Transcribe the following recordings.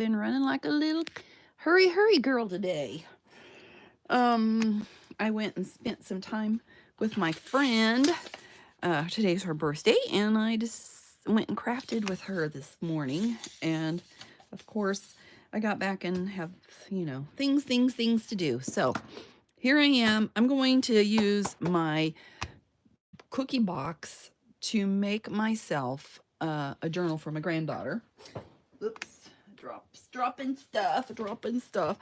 been running like a little hurry girl today. I went and spent some time with my friend. Today's her birthday, and I just went and crafted with her this morning. And of course, I got back and have, things to do. So here I am. I'm going to use my cookie box to make myself a journal for my granddaughter. Oops, dropping stuff.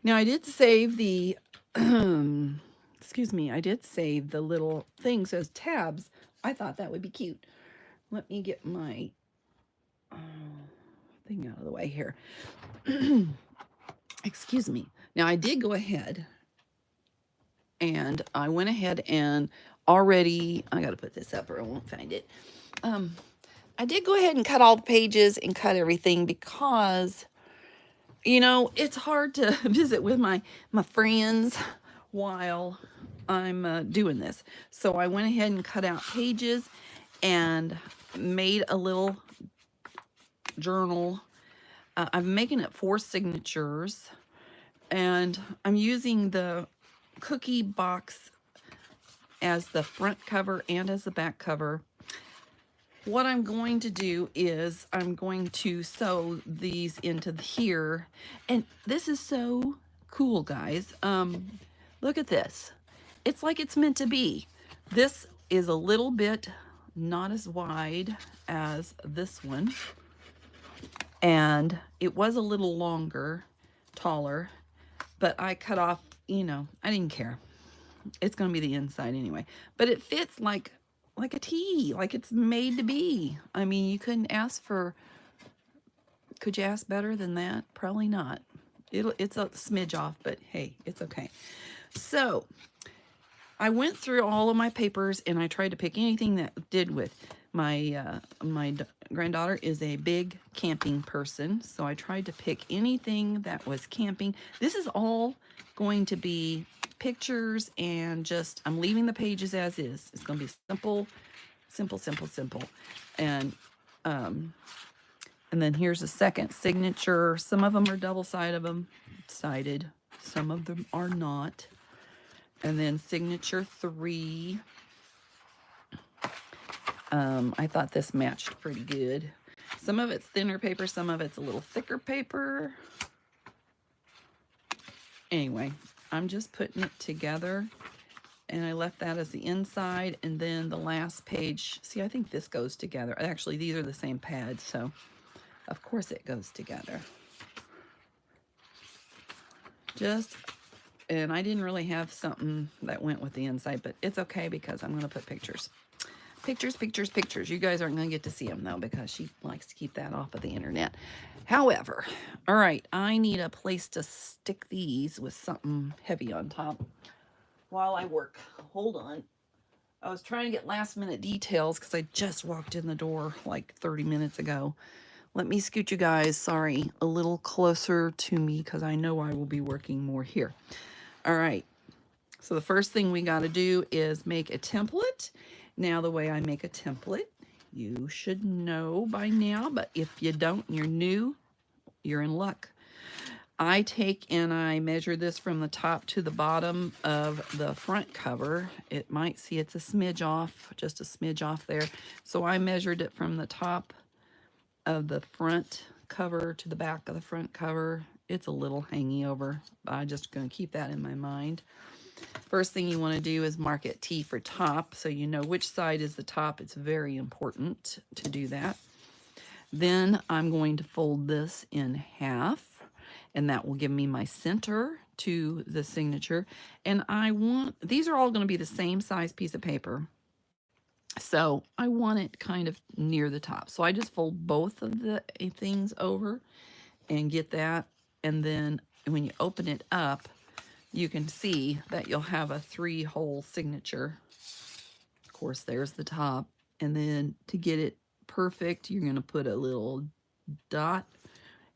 Now I did save the, excuse me, I did save the little thing says tabs. I thought that would be cute. Let me get my thing out of the way here. Excuse me. Now I did go ahead and I went ahead and already, I got to put this up or I won't find it. I did go ahead and cut all the pages and cut everything because, it's hard to visit with my friends while I'm doing this. So I went ahead and cut out pages and made a little journal. I'm making it 4 signatures, and I'm using the cookie box as the front cover and as the back cover. What I'm going to do is I'm going to sew these into here, and this is so cool, guys. Look at this. It's like it's meant to be. This is a little bit not as wide as this one, and it was a little longer, taller, but I cut off, I didn't care. It's going to be the inside anyway, but it fits like a tee, like it's made to be. I mean, you couldn't ask for, could you ask better than that? Probably not. It's a smidge off, but hey, it's okay. So I went through all of my papers and I tried to pick anything that did with my granddaughter is a big camping person, so I tried to pick anything that was camping. This is all going to be pictures, and just I'm leaving the pages as is. It's going to be simple. And then here's a second signature. Some of them are double-sided. Some of them are not. And then signature 3. I thought this matched pretty good. Some of it's thinner paper, some of it's a little thicker paper. Anyway, I'm just putting it together, and I left that as the inside, and then the last page, see, I think this goes together. Actually, these are the same pads, so of course it goes together. And I didn't really have something that went with the inside, but it's okay because I'm going to put pictures. Pictures. You guys aren't going to get to see them, though, because she likes to keep that off of the internet. However, all right, I need a place to stick these with something heavy on top while I work. Hold on. I was trying to get last-minute details because I just walked in the door like 30 minutes ago. Let me scoot you guys, sorry, a little closer to me because I know I will be working more here. All right. So the first thing we got to do is make a template. Now, the way I make a template, you should know by now, but if you don't, you're new, you're in luck. I take and I measure this from the top to the bottom of the front cover. It might see it's a smidge off, just a smidge off there. So I measured it from the top of the front cover to the back of the front cover. It's a little hangy over, but I'm just going to keep that in my mind. First thing you want to do is mark it T for top, so you know which side is the top. It's very important to do that. Then I'm going to fold this in half, and that will give me my center to the signature. And these are all going to be the same size piece of paper, so I want it kind of near the top. So I just fold both of the things over and get that, and then when you open it up, you can see that you'll have a 3-hole signature. Of course, there's the top. And then to get it perfect, you're going to put a little dot,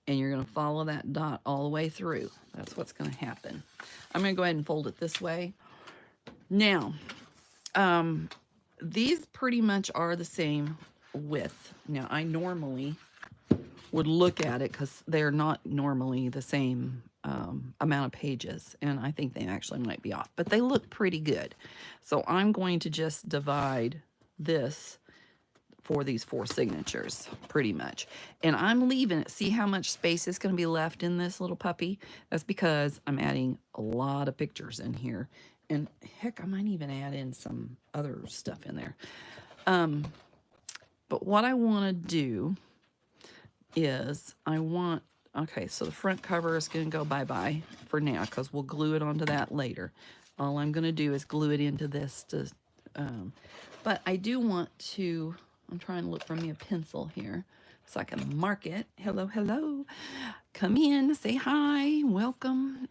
and you're going to follow that dot all the way through. That's what's going to happen. I'm going to go ahead and fold it this way. Now, these pretty much are the same width. Now, I normally would look at it, because they're not normally the same amount of pages, and I think they actually might be off, but they look pretty good. So I'm going to just divide this for these 4 signatures, pretty much. And I'm leaving it. See how much space is going to be left in this little puppy? That's because I'm adding a lot of pictures in here. And heck, I might even add in some other stuff in there. But what I want to do is okay, so the front cover is going to go bye-bye for now, because we'll glue it onto that later. All I'm going to do is glue it into this. But I do want to... I'm trying to look for me a pencil here so I can mark it. Hello, hello. Come in, say hi, welcome.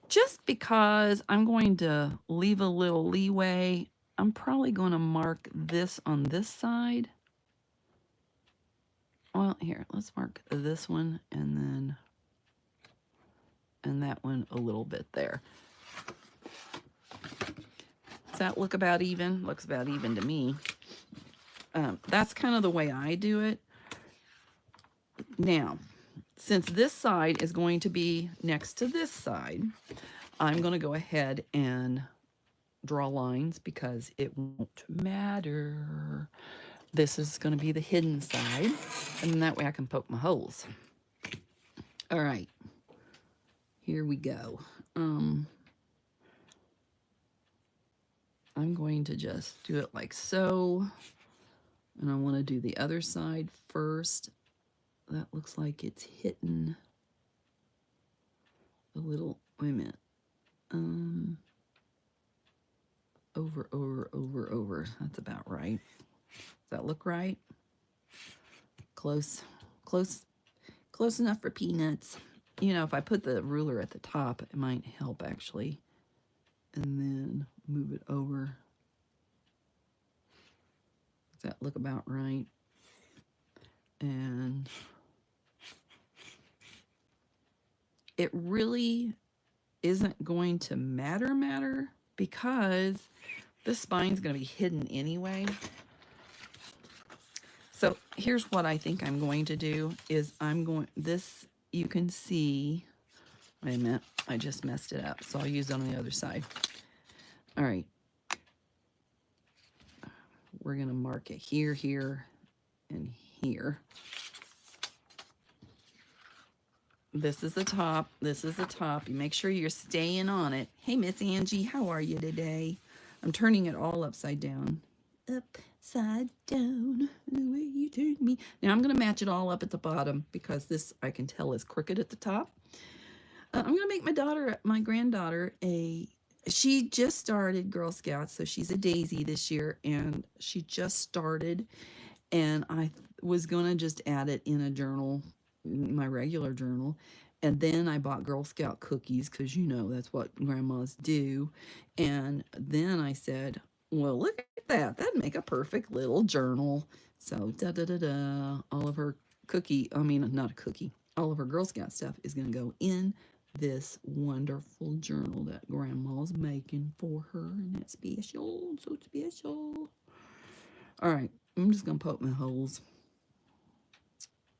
Just because I'm going to leave a little leeway, I'm probably going to mark this on this side. Well, here, let's mark this one and that one a little bit there. Does that look about even? Looks about even to me. That's kind of the way I do it. Now, since this side is going to be next to this side, I'm going to go ahead and draw lines because it won't matter. This is going to be the hidden side, and that way I can poke my holes. All right, here we go. I'm going to just do it like so. And I want to do the other side first. That looks like it's hitting a little, wait a minute. Over. That's about right. Does that look right? Close enough for peanuts. You know, if I put the ruler at the top, it might help actually. And then move it over. Does that look about right? And it really isn't going to matter because this spine's going to be hidden anyway. So here's what I think I'm going to do is this, you can see, wait a minute, I just messed it up. So I'll use it on the other side. All right. We're going to mark it here, here, and here. This is the top. This is the top. You make sure you're staying on it. Hey, Miss Angie, how are you today? I'm turning it all upside down. Upside down, the way you turned me. Now I'm going to match it all up at the bottom because this, I can tell, is crooked at the top. I'm going to make my granddaughter, she just started Girl Scouts, so she's a daisy this year, and she just started, and I was going to just add it in a journal, my regular journal, and then I bought Girl Scout cookies because, you know, that's what grandmas do. And then I said, well, look at that. That'd make a perfect little journal. So, all of her all of her Girl Scout stuff is going to go in this wonderful journal that grandma's making for her. And that's special, so special. All right, I'm just going to poke my holes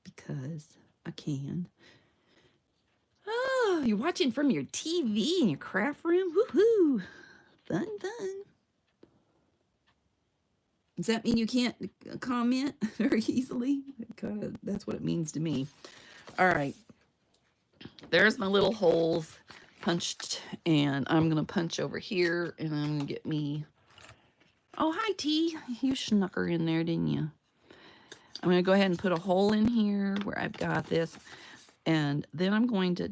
because I can. Oh, you're watching from your TV in your craft room? Woohoo! Fun. Does that mean you can't comment very easily? That's what it means to me. All right. There's my little holes punched, and I'm going to punch over here, and I'm going to get me... Oh, hi, T. You snuck her in there, didn't you? I'm going to go ahead and put a hole in here where I've got this, and then I'm going to...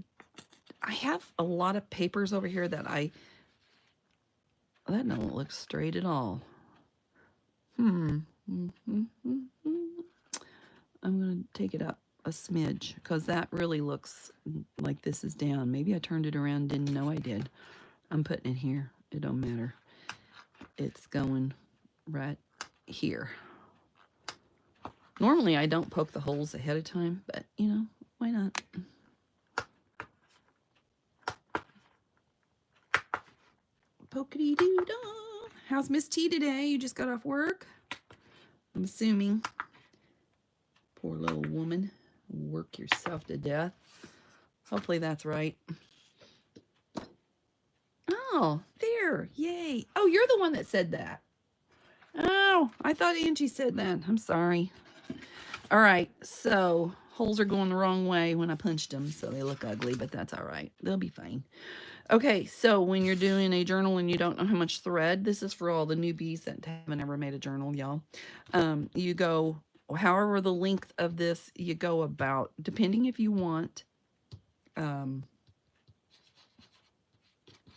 I have a lot of papers over here that that don't look straight at all. I'm going to take it up a smidge because that really looks like this is down. Maybe I turned it around, didn't know I did. I'm putting it here. It don't matter. It's going right here. Normally I don't poke the holes ahead of time, but you know, why not? Pokey-doo-dah. How's Miss T today? You just got off work? I'm assuming. Poor little woman. Work yourself to death. Hopefully that's right. Oh, there. Yay. Oh, you're the one that said that. Oh, I thought Angie said that. I'm sorry. All right. So holes are going the wrong way when I punched them, so they look ugly, but that's all right. They'll be fine. Okay, so when you're doing a journal and you don't know how much thread, this is for all the newbies that haven't ever made a journal, y'all. You go, however the length of this, you go about, depending if you want,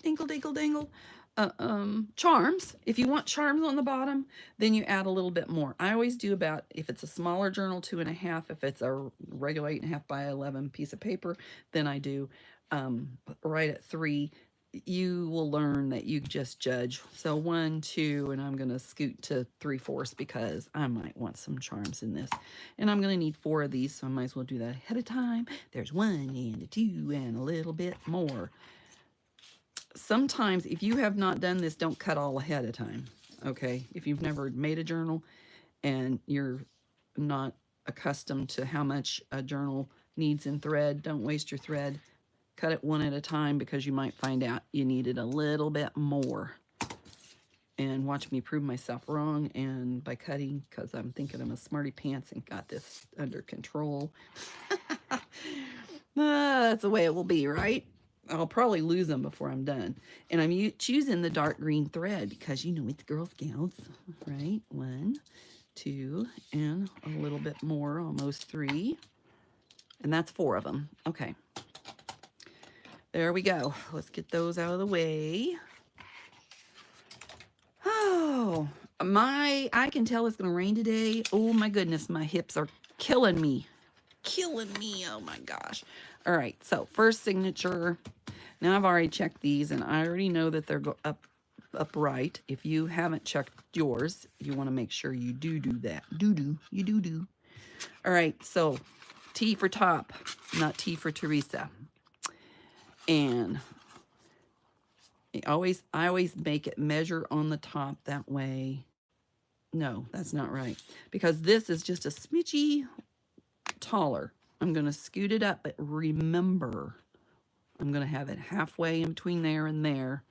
dingle, dingle, dingle, charms. If you want charms on the bottom, then you add a little bit more. I always do about, if it's a smaller journal, 2.5. If it's a regular 8.5 by 11 piece of paper, then I do right at 3. You will learn that you just judge. So 1, 2, and I'm going to scoot to 3/4 because I might want some charms in this. And I'm going to need 4 of these, so I might as well do that ahead of time. There's 1 and a 2 and a little bit more. Sometimes if you have not done this, don't cut all ahead of time. Okay, if you've never made a journal and you're not accustomed to how much a journal needs in thread, don't waste your thread. Cut it one at a time because you might find out you needed a little bit more. And watch me prove myself wrong, and by cutting, because I'm thinking I'm a smarty pants and got this under control. That's the way it will be, right? I'll probably lose them before I'm done. And I'm choosing the dark green thread because, you know, it's Girl Scouts, right? 1, 2, and a little bit more, almost 3. And that's 4 of them. Okay. There we go. Let's get those out of the way. Oh, I can tell it's going to rain today. Oh my goodness, my hips are killing me. Killing me. Oh my gosh. All right, so first signature. Now I've already checked these and I already know that they're upright. If you haven't checked yours, you want to make sure you do that. You do. All right, so T for top, not T for Teresa. And I always make it measure on the top that way. No, that's not right. Because this is just a smidgy taller. I'm going to scoot it up, but remember, I'm going to have it halfway in between there and there.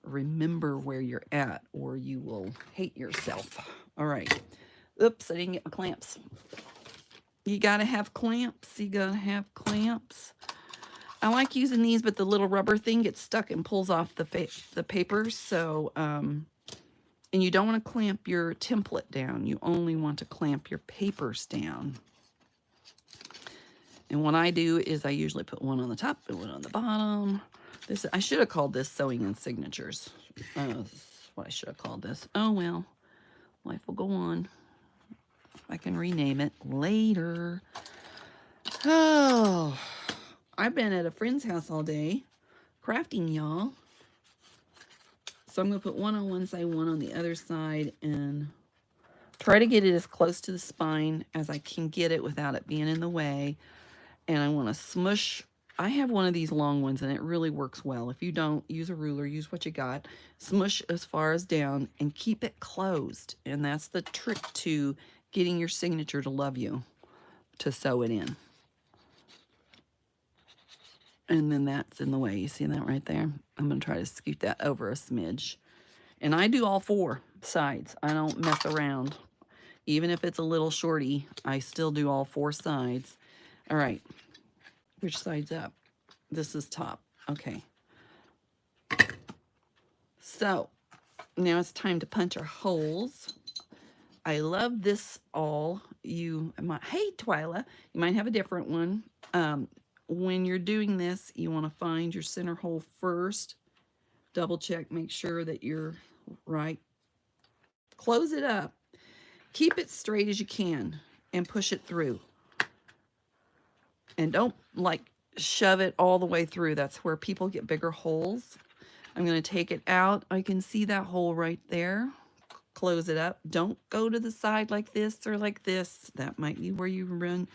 Remember where you're at or you will hate yourself. All right. Oops, I didn't get my clamps. You got to have clamps. You got to have clamps. I like using these, but the little rubber thing gets stuck and pulls off the paper. So, and you don't want to clamp your template down. You only want to clamp your papers down. And what I do is I usually put one on the top and one on the bottom. I should have called this Sewing and Signatures. That's what I should have called this. Oh, well, life will go on. I can rename it later. Oh, I've been at a friend's house all day crafting, y'all. So I'm going to put one on one side, one on the other side, and try to get it as close to the spine as I can get it without it being in the way. And I want to smush. I have one of these long ones, and it really works well. If you don't, use a ruler, use what you got. Smush as far as down and keep it closed. And that's the trick to getting your signature to love you, to sew it in. And then that's in the way. You see that right there? I'm going to try to scoot that over a smidge. And I do all 4 sides. I don't mess around. Even if it's a little shorty, I still do all 4 sides. All right. Which side's up? This is top. Okay. So now it's time to punch our holes. I love this awl. Hey, Twyla, you might have a different one. When you're doing this, you want to find your center hole first. Double check, make sure that you're right. Close it up. Keep it straight as you can and push it through. And don't shove it all the way through. That's where people get bigger holes. I'm going to take it out. I can see that hole right there. Close it up. Don't go to the side like this or like this. That might be where you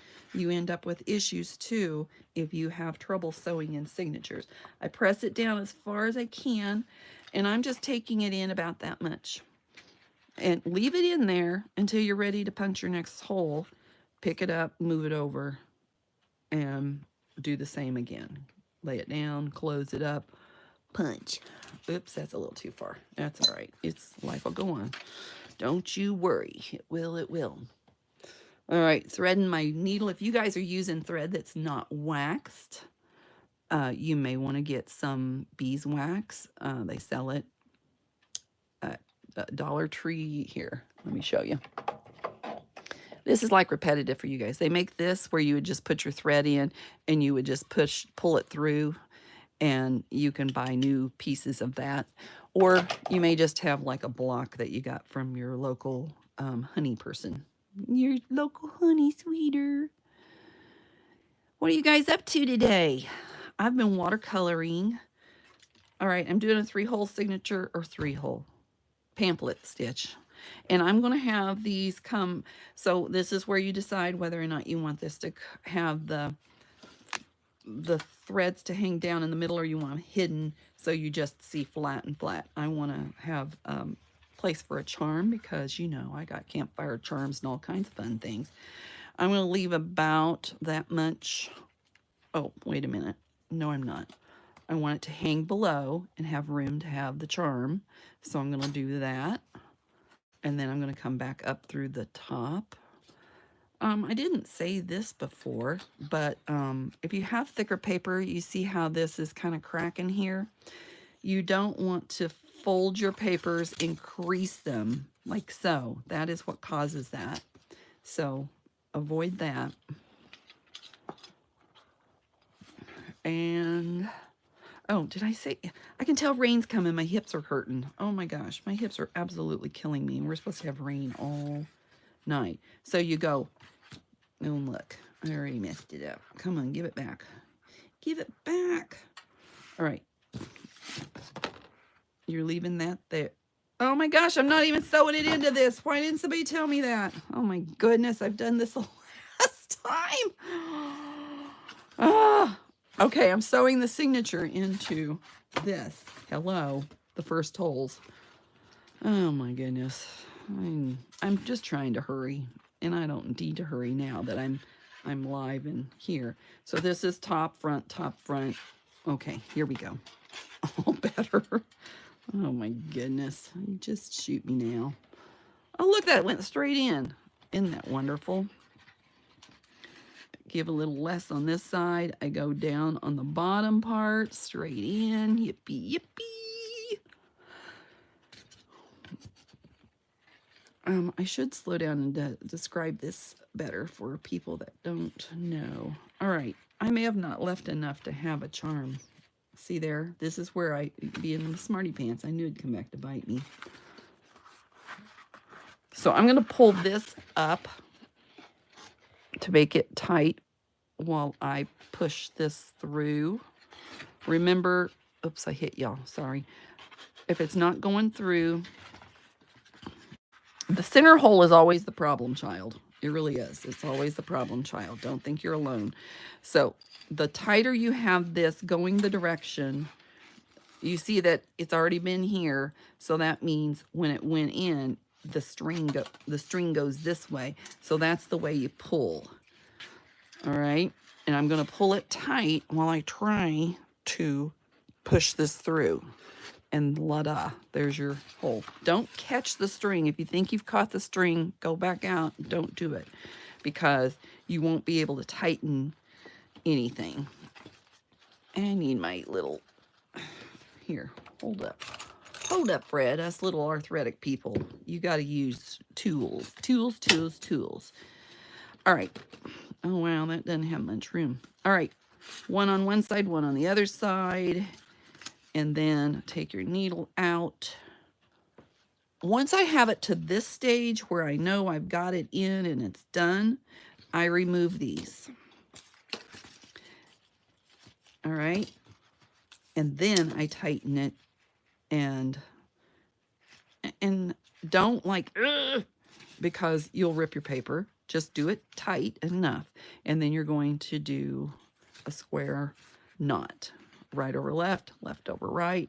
end up with issues too if you have trouble sewing in signatures. I press it down as far as I can, and I'm just taking it in about that much. And leave it in there until you're ready to punch your next hole. pick it up, move it over, and do the same again. Lay it down, close it up, punch. Oops, that's a little too far. That's all right. It's life will go on. Don't you worry. It will, it will. All right, threading my needle. If you guys are using thread that's not waxed, you may want to get some beeswax. They sell it at Dollar Tree. Here, let me show you. This is like repetitive for you guys. They make this where you would just put your thread in and you would just pull it through, and you can buy new pieces of that. Or you may just have like a block that you got from your local honey person. Your local honey sweeter. What are you guys up to today? I've been watercoloring. All right, I'm doing a 3-hole signature or 3-hole pamphlet stitch. And I'm going to have these come. So this is where you decide whether or not you want this to have the threads to hang down in the middle, or you want them hidden so you just see flat and flat. I want to have place for a charm because, you know, I got campfire charms and all kinds of fun things. I'm going to leave about that much. Oh, wait a minute. No, I'm not. I want it to hang below and have room to have the charm. So I'm going to do that. And then I'm going to come back up through the top. I didn't say this before, but if you have thicker paper, you see how this is kind of cracking here. You don't want to fold your papers and crease them like so. That is what causes that. So avoid that. And oh, did I say, I can tell rain's coming. My hips are hurting. Oh my gosh, my hips are absolutely killing me. And we're supposed to have rain all night. So you go, oh look, I already messed it up. Come on, give it back. Give it back. All right. You're leaving that there. Oh my gosh, I'm not even sewing it into this. Why didn't somebody tell me that? Oh my goodness, I've done this the last time. Ah. Okay, I'm sewing the signature into this. Hello, the first holes. Oh my goodness. I'm just trying to hurry, and I don't need to hurry now that I'm live in here. So this is top, front, top, front. Okay, here we go. All better. Oh my goodness. You just shoot me now. Oh, look, that went straight in. Isn't that wonderful? Give a little less on this side. I go down on the bottom part, straight in. Yippee, yippee. I should slow down and describe this better for people that don't know. All right, I may have not left enough to have a charm. See there? This is where I be in the smarty pants. I knew it'd come back to bite me. So I'm going to pull this up to make it tight while I push this through. Remember, oops, I hit y'all, sorry. If it's not going through, the center hole is always the problem child. It really is. It's always the problem child. Don't think you're alone. So the tighter you have this going the direction, you see that it's already been here. So that means when it went in, the string goes this way. So that's the way you pull. All right. And I'm going to pull it tight while I try to push this through. And la-da, there's your hole. Don't catch the string. If you think you've caught the string, go back out. Don't do it, because you won't be able to tighten anything. I need my little, here, hold up. Hold up, Fred. Us little arthritic people. You got to use tools. Tools, tools, tools. All right. Oh, wow, that doesn't have much room. All right. One on one side, one on the other side. And then take your needle out. Once I have it to this stage where I know I've got it in and it's done, I remove these. All right. And then I tighten it, and don't like, because you'll rip your paper. Just do it tight enough. And then you're going to do a square knot. Right over left, left over right.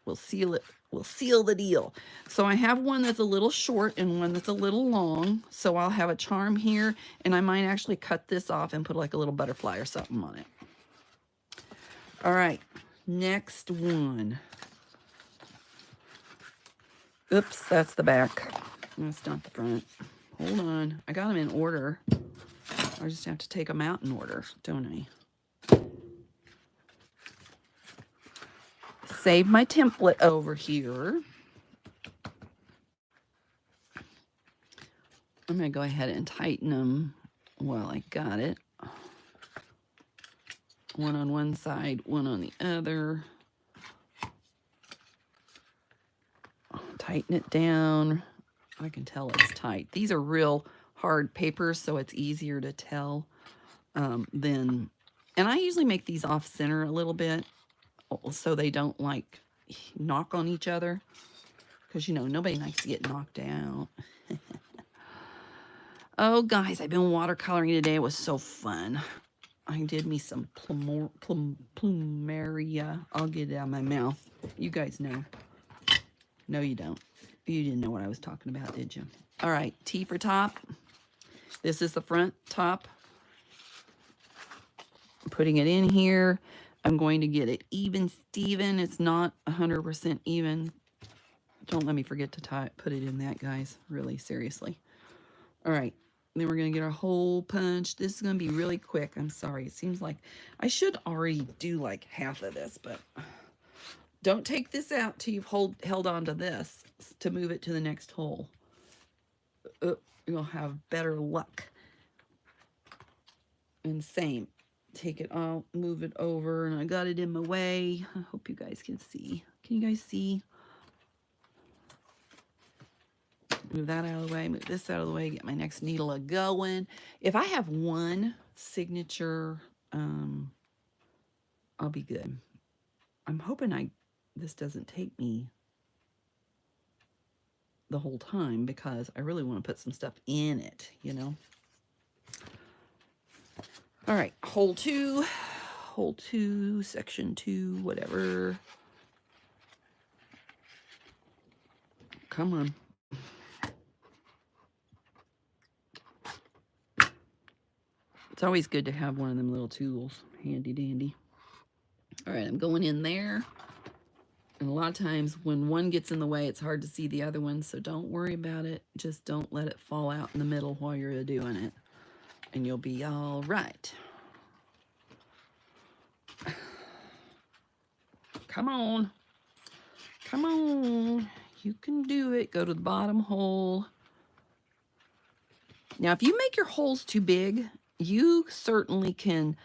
We'll seal it will seal the deal. So I have one that's a little short and one that's a little long. So I'll have a charm here, and I might actually cut this off and put like a little butterfly or something on it. All right, next one. Oops, that's the back. That's not the front. Hold on. I got them in order. I just have to take them out in order, don't I? Save my template over here. I'm going to go ahead and tighten them while I got it. One on one side, one on the other. Tighten it down. I can tell it's tight. These are real hard papers, so it's easier to tell than... And I usually make these off center a little bit so they don't like knock on each other. Because, you know, nobody likes to get knocked out. Oh, guys, I've been watercoloring today. It was so fun. I did me some plumeria. I'll get it out of my mouth. You guys know. No, you don't. You didn't know what I was talking about, did you? All right, T for top. This is the front top. I'm putting it in here. I'm going to get it even Steven. It's not 100% even. Don't let me forget to put it in that, guys. Really, seriously. All right. Then we're going to get our hole punch. This is going to be really quick. I'm sorry. It seems like I should already do like half of this, but don't take this out till you've held on to this to move it to the next hole. You'll have better luck. And same. Take it out, move it over, and I got it in my way. I hope you guys can see. Can you guys see? Move that out of the way, move this out of the way, get my next needle a-going. If I have one signature, I'll be good. I'm hoping this doesn't take me the whole time because I really want to put some stuff in it, you know? All right, hole two, section 2, whatever. Come on. It's always good to have one of them little tools, handy dandy. All right, I'm going in there. And a lot of times when one gets in the way, it's hard to see the other one, so don't worry about it. Just don't let it fall out in the middle while you're doing it, and you'll be all right. Come on. Come on. You can do it. Go to the bottom hole. Now, if you make your holes too big, you certainly can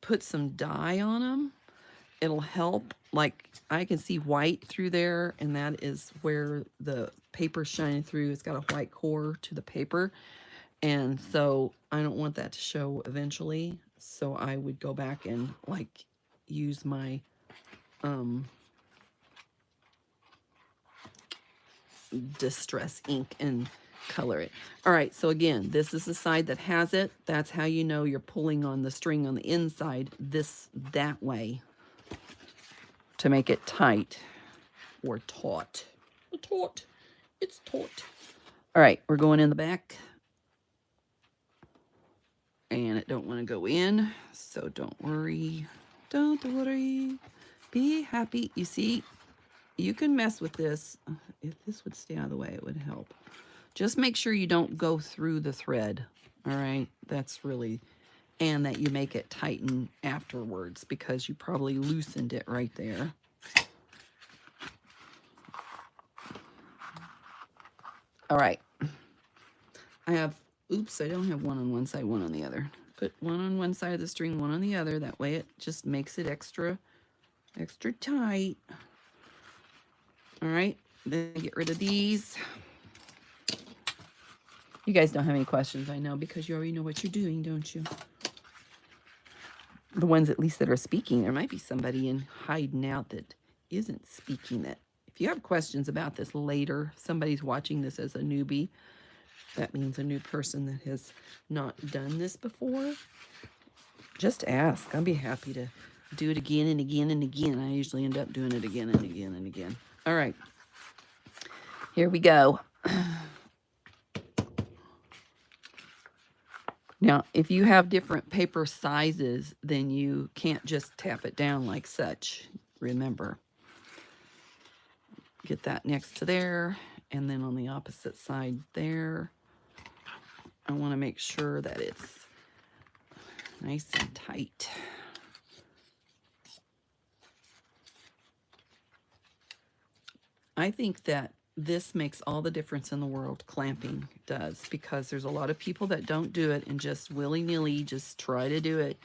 put some dye on them. It'll help. Like, I can see white through there, and that is where the paper's shining through. It's got a white core to the paper, and so I don't want that to show eventually. So I would go back and, like, use my distress ink and color it. All right, so again, this is the side that has it. That's how you know you're pulling on the string on the inside that way to make it tight or taut. Taut. It's taut. All right, we're going in the back. And it don't want to go in, so don't worry. Don't worry. Be happy. You see, you can mess with this. If this would stay out of the way, it would help. Just make sure you don't go through the thread. All right, that's really, and that you make it tighten afterwards because you probably loosened it right there. All right. I have, oops, I don't have one on one side, one on the other. Put one on one side of the string, one on the other. That way it just makes it extra tight. All right, then get rid of these. You guys don't have any questions, I know, because you already know what you're doing, don't you? The ones at least that are speaking. There might be somebody in hiding out that isn't speaking. That if you have questions about this later, somebody's watching this as a newbie, that means a new person that has not done this before. Just ask. I'll be happy to do it again and again and again. I usually end up doing it again and again and again. All right, here we go. Now, if you have different paper sizes, then you can't just tap it down like such. Remember, get that next to there, and then on the opposite side there, I want to make sure that it's nice and tight. I think that this makes all the difference in the world, clamping does, because there's a lot of people that don't do it and just willy-nilly just try to do it.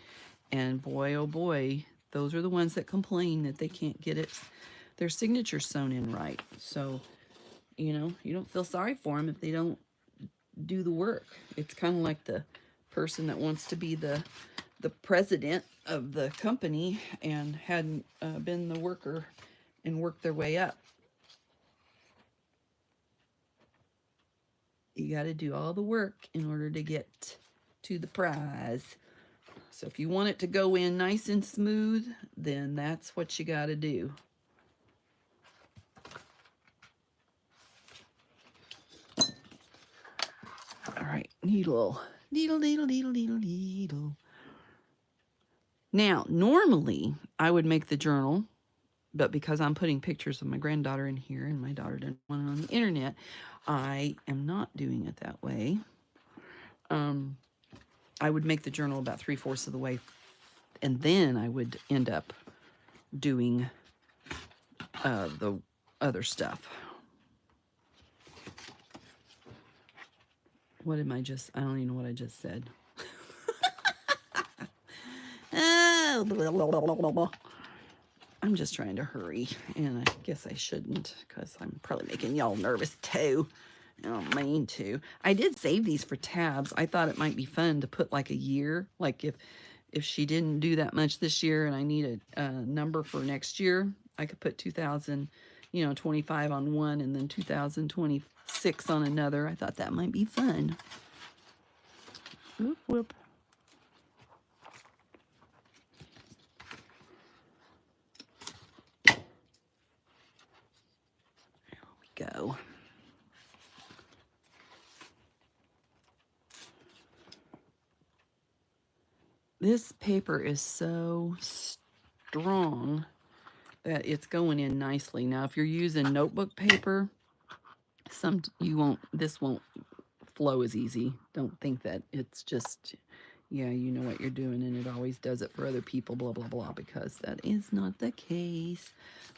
And boy, oh boy, those are the ones that complain that they can't get it, their signature sewn in right. So, you know, you don't feel sorry for them if they don't do the work. It's kind of like the person that wants to be the president of the company and hadn't been the worker and worked their way up. You got to do all the work in order to get to the prize. So if you want it to go in nice and smooth, then that's what you got to do. All right, needle, needle, needle, needle, needle, needle. Now, normally I would make the journal, but because I'm putting pictures of my granddaughter in here and my daughter didn't want it on the internet, I am not doing it that way. I would make the journal about 3/4 of the way, and then I would end up doing the other stuff. What am I just, I don't even know what I just said. I'm just trying to hurry, and I guess I shouldn't because I'm probably making y'all nervous too. I don't mean to. I did save these for tabs. I thought it might be fun to put like a year, like if she didn't do that much this year and I need a number for next year, I could put 2025 on one and then 2026 on another. I thought that might be fun. Whoop, whoop. There we go. This paper is so strong that it's going in nicely. Now, if you're using notebook paper, this won't flow as easy. Don't think that it's just, yeah, you know what you're doing and it always does it for other people, blah, blah, blah, because that is not the case.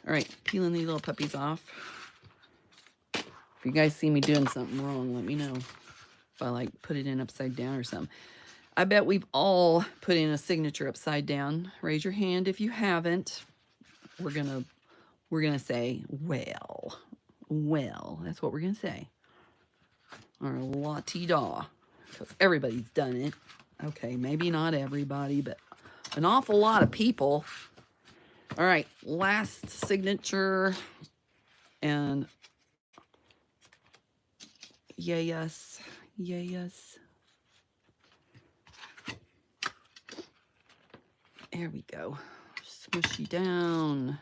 All right, peeling these little puppies off. If you guys see me doing something wrong, let me know. If I like put it in upside down or something. I bet we've all put in a signature upside down. Raise your hand if you haven't. We're gonna say, well, that's what we're gonna say. Or la-ti-da, because everybody's done it. Okay, maybe not everybody, but an awful lot of people. All right, last signature, and yes. There we go. Smushy down,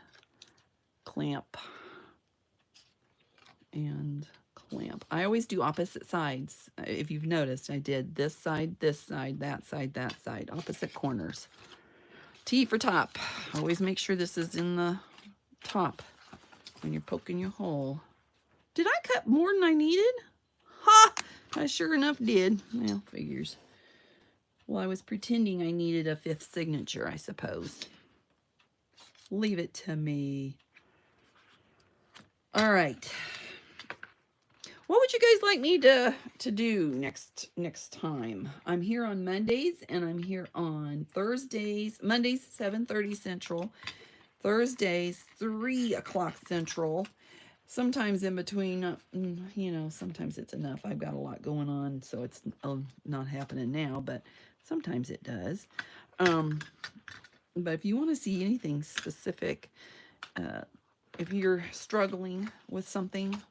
clamp, and clamp. I always do opposite sides. If you've noticed, I did this side, that side, opposite corners. T for top. Always make sure this is in the top when you're poking your hole. Did I cut more than I needed? Ha! I sure enough did. Well, figures. Well, I was pretending I needed a 5th signature, I suppose. Leave it to me. All right. What would you guys like me to do next time? I'm here on Mondays and I'm here on Thursdays. Mondays 7:30 Central. Thursdays 3 o'clock Central. Sometimes in between, sometimes it's enough. I've got a lot going on, so it's not happening now, but sometimes it does. But if you want to see anything specific, if you're struggling with something,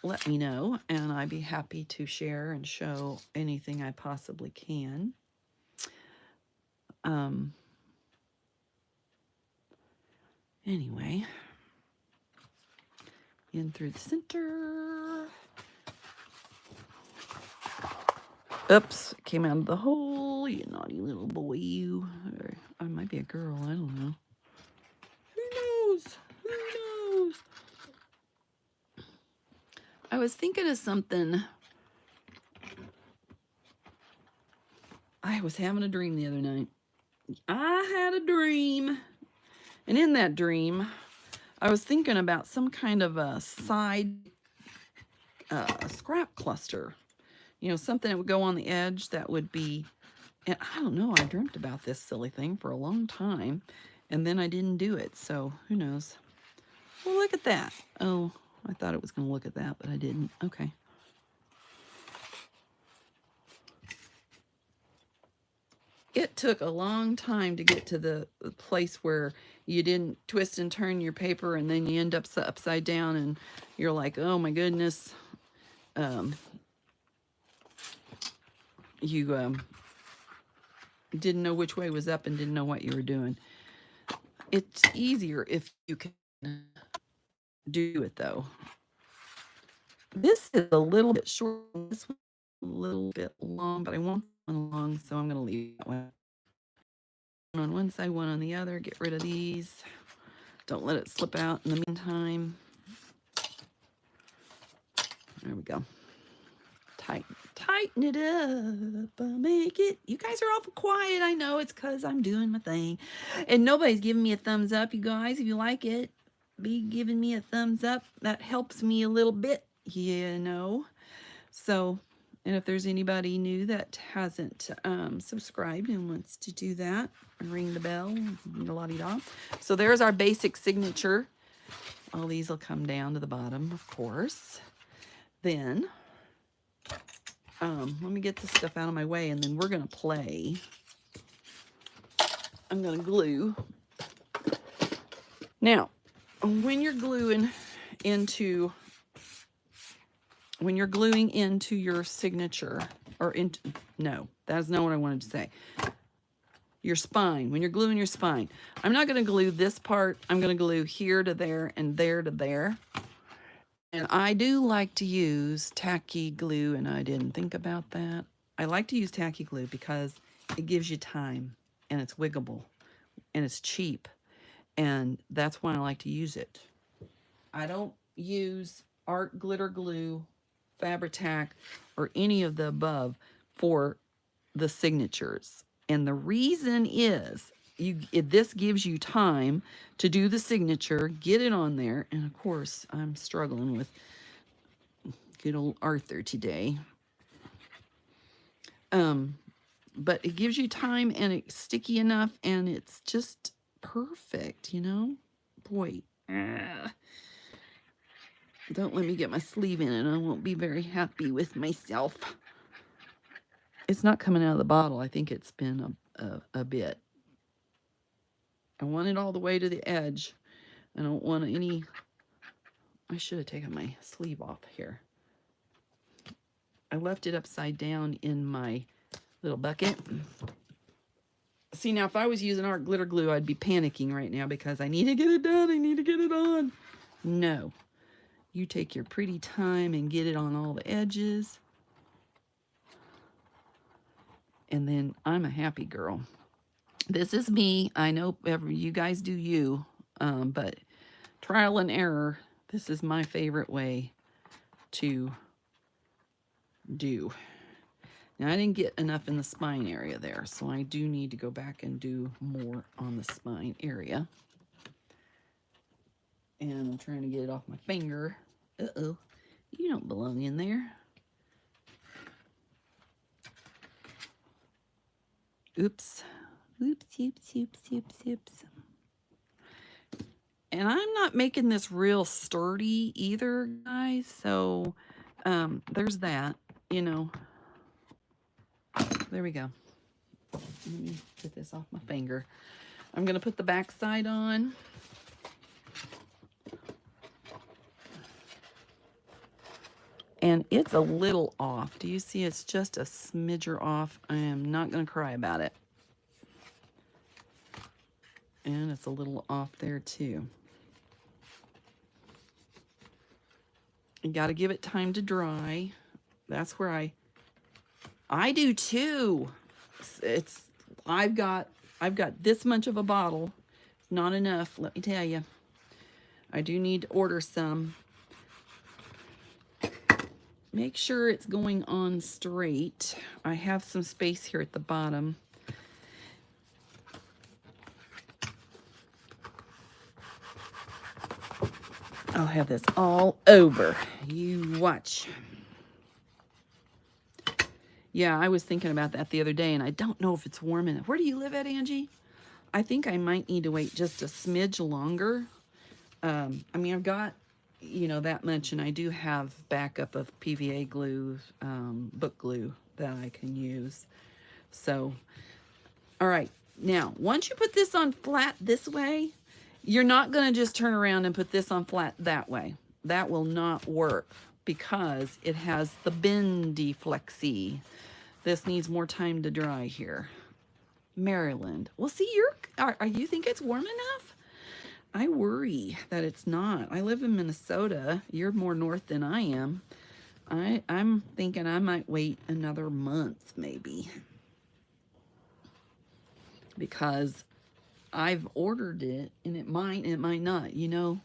let me know, and I'd be happy to share and show anything I possibly can. Anyway, in through the center. Oops, came out of the hole, you naughty little boy, you. Or I might be a girl, I don't know. Who knows? Who knows? I was thinking of something. I was having a dream the other night. I had a dream. And in that dream, I was thinking about some kind of a side scrap cluster. You know, something that would go on the edge that would be, and I don't know, I dreamt about this silly thing for a long time, and then I didn't do it, so who knows. Well, look at that. Oh, I thought it was going to look at that, but I didn't. Okay. It took a long time to get to the place where you didn't twist and turn your paper and then you end up upside down and you're like, oh my goodness. You didn't know which way was up and didn't know what you were doing. It's easier if you can do it though. This is a little bit short, this one a little bit long, but I want one long, so I'm going to leave that one on one side, one on the other. Get rid of these. Don't let it slip out in the meantime. There we go. Tighten it up. Make it. You guys are awful quiet. I know it's because I'm doing my thing. And nobody's giving me a thumbs up, you guys. If you like it, be giving me a thumbs up. That helps me a little bit, you know. So, and if there's anybody new that hasn't subscribed and wants to do that, ring the bell, la-di-da. So there's our basic signature. All these will come down to the bottom, of course. Then, let me get this stuff out of my way, and then we're going to play. I'm going to glue. Now, when you're gluing into your signature, or into, no, that's not what I wanted to say. Your spine, when you're gluing your spine, I'm not going to glue this part. I'm going to glue here to there and there to there. And I do like to use tacky glue, and I didn't think about that. I like to use tacky glue because it gives you time, and it's wiggable, and it's cheap, and that's why I like to use it. I don't use art glitter glue, Fabri-Tac, or any of the above for the signatures. And the reason is, this gives you time to do the signature, get it on there, and of course, I'm struggling with good old Arthur today. But it gives you time, and it's sticky enough, and it's just perfect, you know? Boy, don't let me get my sleeve in, and I won't be very happy with myself. It's not coming out of the bottle. I think it's been a bit. I want it all the way to the edge. I don't want any... I should have taken my sleeve off here. I left it upside down in my little bucket. See, now if I was using art glitter glue, I'd be panicking right now because I need to get it done. I need to get it on. No. You take your pretty time and get it on all the edges. And then I'm a happy girl. This is me. I know you guys do you, but trial and error, this is my favorite way to do. Now, I didn't get enough in the spine area there, so I do need to go back and do more on the spine area. And I'm trying to get it off my finger. Uh-oh, you don't belong in there. Oops. Oops, oops, oops, oops, oops. And I'm not making this real sturdy either, guys. So there's that, you know. There we go. Let me get this off my finger. I'm going to put the back side on. And it's a little off. Do you see it's just a smidger off? I am not going to cry about it. And it's a little off there too. You got to give it time to dry. That's where I do too. It's I've got this much of a bottle. It's not enough, let me tell you. I do need to order some. Make sure it's going on straight. I have some space here at the bottom. I'll have this all over. You watch. Yeah, I was thinking about that the other day, and I don't know if it's warm enough. Where do you live at, Angie? I think I might need to wait just a smidge longer. I mean, I've got, you know, that much, and I do have backup of PVA glue, book glue that I can use. So, all right. Now, once you put this on flat this way, you're not going to just turn around and put this on flat that way. That will not work because it has the bendy flexi. This needs more time to dry here. Maryland. Well, see, you think it's warm enough? I worry that it's not. I live in Minnesota. You're more north than I am. I'm thinking I might wait another month maybe, because I've ordered it and it might not, you know.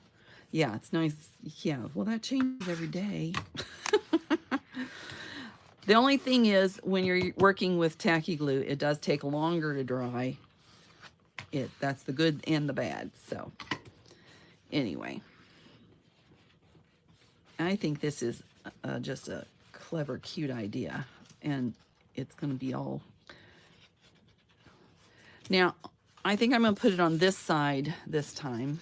Yeah, it's nice. Yeah, well, that changes every day. The only thing is, when you're working with tacky glue, it does take longer to dry. That's the good and the bad. So anyway, I think this is just a clever, cute idea, and it's going to be all. Now, I think I'm going to put it on this side this time.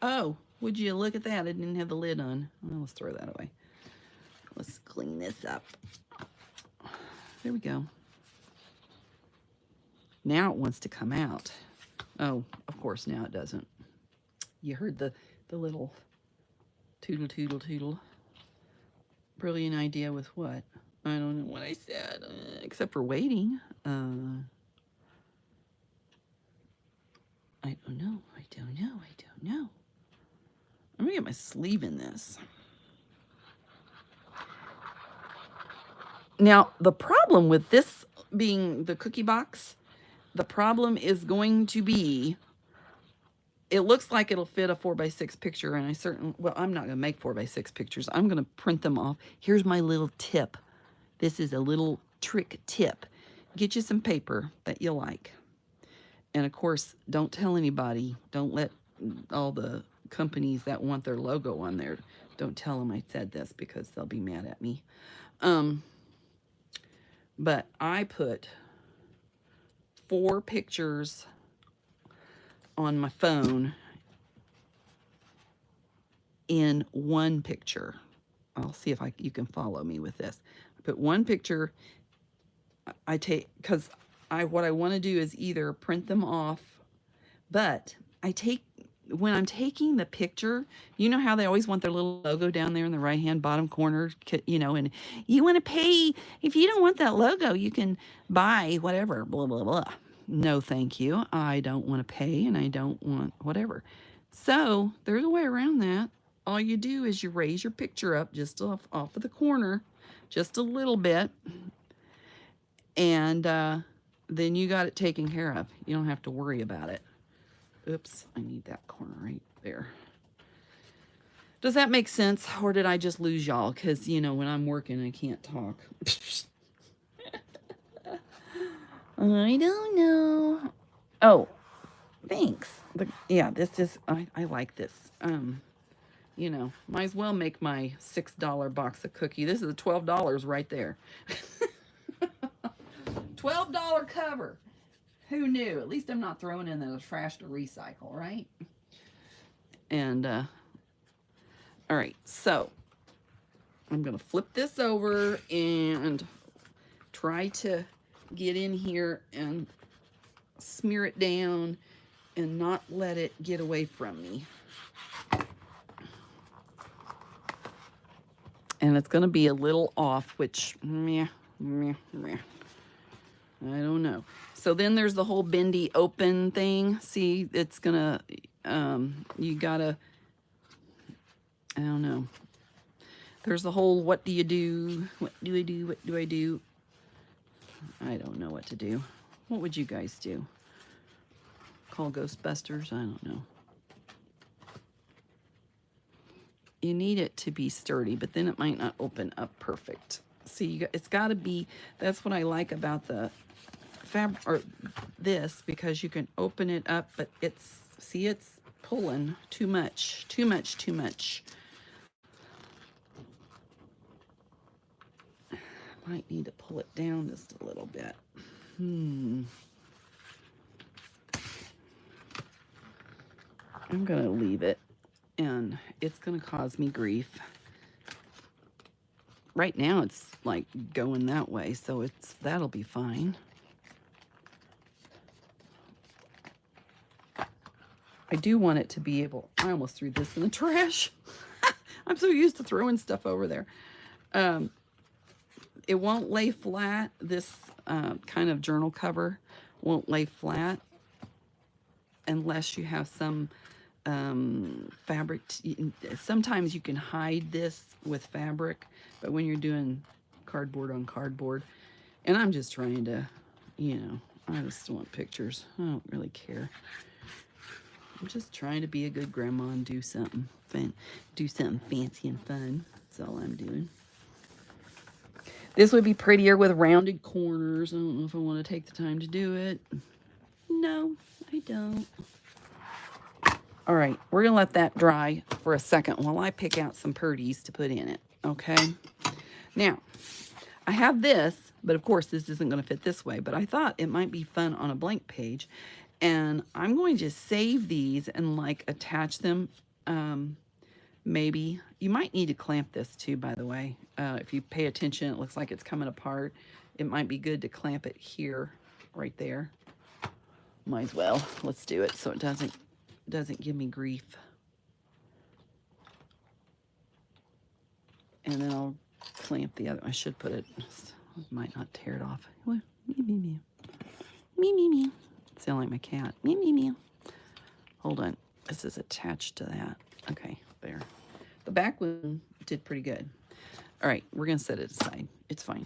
Oh, would you look at that? I didn't have the lid on. Well, let's throw that away. Let's clean this up. There we go. Now it wants to come out. Oh, of course, now it doesn't. You heard the little tootle, tootle, tootle. Brilliant idea with what? I don't know what I said, except for waiting. I don't know. I don't know. I'm going to get my sleeve in this. Now, the problem with this being the cookie box, the problem is going to be, it looks like it'll fit a 4x6 picture, and I'm not going to make 4x6 pictures. I'm going to print them off. Here's my little tip. This is a little trick tip. Get you some paper that you like. And of course, don't tell anybody. Don't let all the companies that want their logo on there, don't tell them I said this, because they'll be mad at me. But I put 4 pictures on my phone in one picture. I'll see if you can follow me with this. I put one picture. I take, because what I want to do is either print them off, but when I'm taking the picture, you know how they always want their little logo down there in the right-hand bottom corner, you know, and you want to pay. If you don't want that logo, you can buy whatever, blah, blah, blah. No, thank you. I don't want to pay, and I don't want whatever. So there's a way around that. All you do is you raise your picture up just off of the corner, just a little bit, and then you got it taken care of. You don't have to worry about it. Oops, I need that corner right there. Does that make sense? Or did I just lose y'all? Because, you know, when I'm working, I can't talk. I don't know. Oh, thanks. Yeah, this is, I like this. You know, might as well make my $6 box of cookie. This is $12 right there. $12 cover. Who knew? At least I'm not throwing in the trash to recycle, right? And, all right, so I'm going to flip this over and try to get in here and smear it down and not let it get away from me. And it's going to be a little off, which, I don't know. So then there's the whole bendy open thing. See, it's gonna, you gotta, I don't know. There's the whole, what do you do? What do I do? What do I do? I don't know what to do. What would you guys do? Call Ghostbusters? I don't know. You need it to be sturdy, but then it might not open up perfect. See, it's got to be, that's what I like about the fabric, or this, because you can open it up, but it's, see, it's pulling too much, too much, too much. Might need to pull it down just a little bit. I'm gonna leave it, and it's gonna cause me grief. Right now it's like going that way, so that'll be fine. I do want it to be able, I almost threw this in the trash. I'm so used to throwing stuff over there. It won't lay flat. This kind of journal cover won't lay flat unless you have some fabric. Sometimes you can hide this with fabric, but when you're doing cardboard on cardboard, and I'm just trying to, you know, I just want pictures. I don't really care. I'm just trying to be a good grandma and do something fun, do something fancy and fun. That's all I'm doing. This would be prettier with rounded corners. I don't know if I want to take the time to do it. No, I don't. All right, we're going to let that dry for a second while I pick out some purties to put in it, okay? Now, I have this, but of course this isn't going to fit this way, but I thought it might be fun on a blank page. And I'm going to save these and like attach them. Maybe you might need to clamp this too, by the way. If you pay attention, it looks like it's coming apart. It might be good to clamp it here, right there. Might as well. Let's do it so it doesn't give me grief. And then I'll clamp the other. I should put it. I might not tear it off. Me, me, me. Me, me, me. Sound like my cat. Me, me, me. Hold on. This is attached to that. Okay, there. The back one did pretty good. All right, we're going to set it aside. It's fine.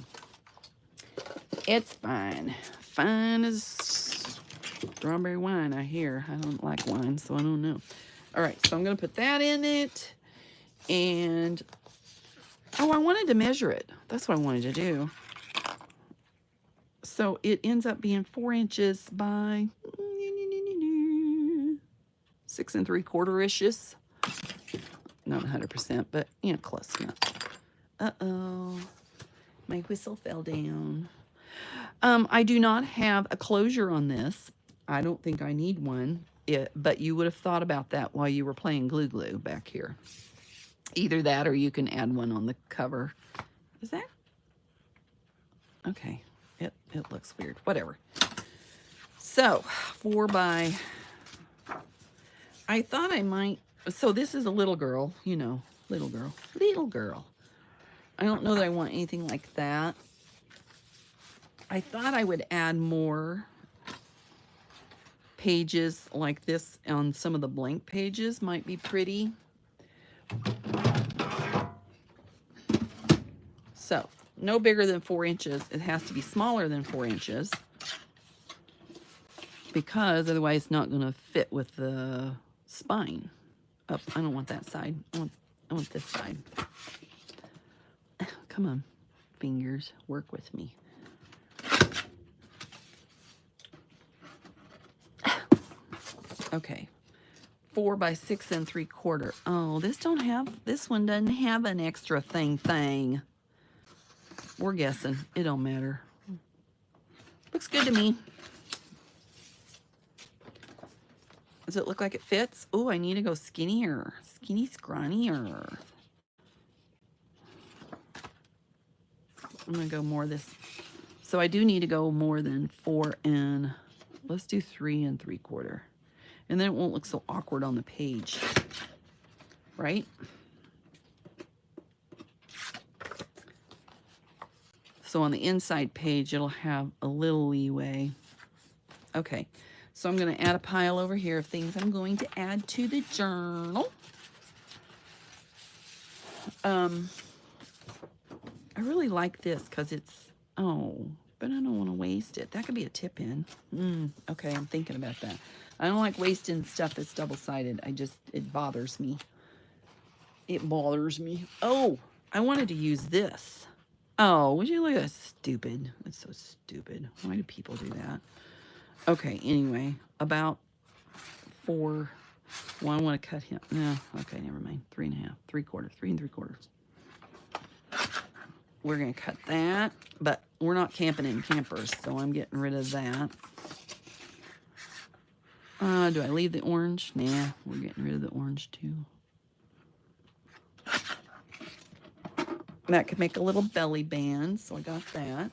It's fine. Fine as strawberry wine, I hear. I don't like wine, so I don't know. All right, so I'm going to put that in it. And, oh, I wanted to measure it. That's what I wanted to do. So it ends up being 4 inches by 6 3/4-ish. Not 100%, but, you know, close enough. Uh-oh. My whistle fell down. I do not have a closure on this. I don't think I need one. But you would have thought about that while you were playing glue back here. Either that or you can add one on the cover. Is that? Okay. It looks weird. Whatever. So, 4 by... I thought I might... So this is a little girl, you know, little girl. Little girl. I don't know that I want anything like that. I thought I would add more pages like this on some of the blank pages. Might be pretty. So, no bigger than 4 inches. It has to be smaller than 4 inches. Because otherwise it's not going to fit with the spine. Up. I don't want that side. I want this side. Come on, fingers, work with me. Okay, 4 by 6 3/4. Oh, this one doesn't have an extra thing. We're guessing. It don't matter. Looks good to me. Does it look like it fits? Oh, I need to go skinnier. Skinny, scrawnier. I'm going to go more this. So I do need to go more than 4 and... Let's do 3 3/4. And then it won't look so awkward on the page. Right? So on the inside page, it'll have a little leeway. Okay. So I'm going to add a pile over here of things I'm going to add to the journal. I really like this because it's, oh, but I don't want to waste it. That could be a tip in. Okay, I'm thinking about that. I don't like wasting stuff that's double-sided. It bothers me. It bothers me. Oh, I wanted to use this. Oh, would you look at that? Stupid. That's so stupid. Why do people do that? Okay, anyway, about 4. Well, I want to cut him. No, okay, never mind. 3.5, 3/4, 3 3/4. We're going to cut that, but we're not camping in campers, so I'm getting rid of that. Do I leave the orange? Nah, we're getting rid of the orange too. That could make a little belly band, so I got that.